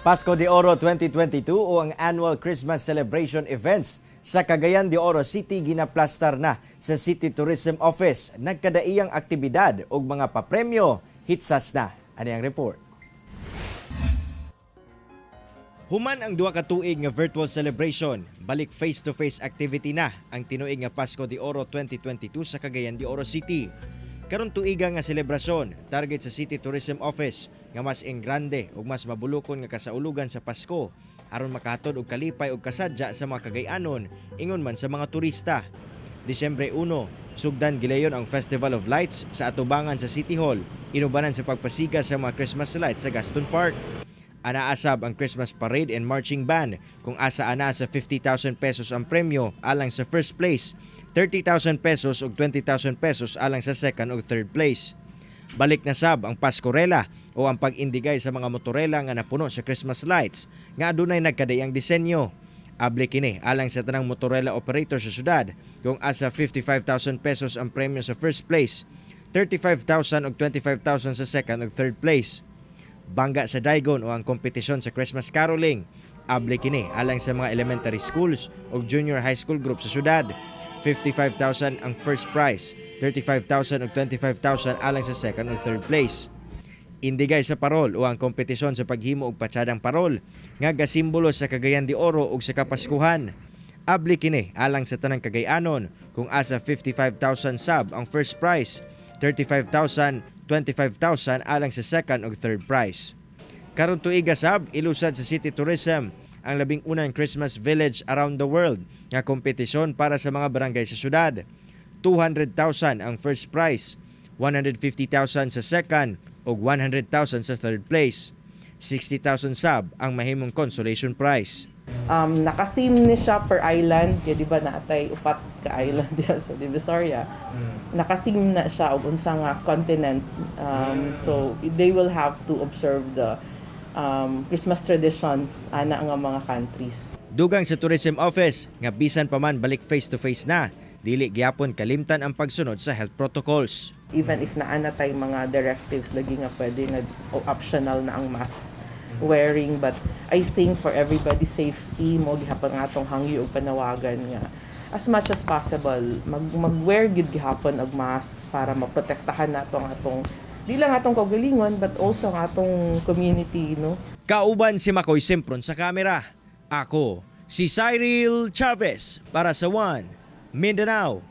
Pasko de Oro 2022 o ang annual Christmas celebration events sa Cagayan de Oro City ginaplastar na sa City Tourism Office. Nagkadaiyang aktibidad o mga papremyo, hitsas na. Ano ang report? Human ang duha ka tuig nga virtual celebration, balik face-to-face activity na ang tinuig nga Pasko de Oro 2022 sa Cagayan de Oro City. Karon tuiga nga selebrasyon, target sa City Tourism Office nga mas engrande ug mas mabulokon nga kasaulugan sa Pasko aron makahatod og kalipay ug kasadya sa mga Cagayanon ingon man sa mga turista. Disyembre 1, sugdan gilayon ang Festival of Lights sa atubangan sa City Hall, inubanan sa pagpasiga sa mga Christmas lights sa Gaston Park. Anaasab ang Christmas Parade and Marching Band kung asa ana sa 50,000 pesos ang premyo alang sa first place, 30,000 pesos ug 20,000 pesos alang sa second ug third place. Balik na sab ang Paskorela o ang pag-indigay sa mga motorela nga napuno sa Christmas lights nga adunay nagkadayang disenyo. Abli kini alang sa tanang motorela operator sa syudad kung asa 55,000 pesos ang premyo sa first place, 35,000 ug 25,000 sa second ug third place. Bangga sa Daigon o ang kompetisyon sa Christmas caroling. Abli kini alang sa mga elementary schools o junior high school group sa syudad. 55,000 ang first prize, 35,000 ug 25,000 alang sa second ug third place. Indigay sa parol o ang kompetisyon sa paghimo og patsadang parol nga gasimbolo sa Cagayan de Oro ug sa Kapaskuhan. Abli kini alang sa tanang Cagayanon kung asa 55,000 sab ang first prize, 35,000, 25,000 alang sa second ug third prize. Karon tuiga sab ilusad sa City Tourism ang labing unang Christmas Village around the world nga kompetisyon para sa mga barangay sa syudad. 200,000 ang first prize, 150,000 sa second ug 100,000 sa third place. 60,000 sab ang mahimong consolation prize. Naka-theme ni siya per island, kaya di ba natay upat ka island diya sa Divisoria. Naka-theme na siya og unsa nga continent. So they will have to observe the Christmas traditions ana nga mga countries. Dugang sa Tourism Office nga bisan pa man balik face-to-face na, dili gyapon kalimtan ang pagsunod sa health protocols. Even if naana tay mga directives lagi nga pwede nga optional na ang mask wearing, but I think for everybody's safety mo gihapon nga atong hangyo og panawagan nga as much as possible mag-wear gyud gihapon og masks para maprotektahan nato ang atong di lang atong kaugalingon but also ang atong community, no. Kauban si Makoy Simpron sa kamera. Ako si Cyril Chavez para sa One Mindanao.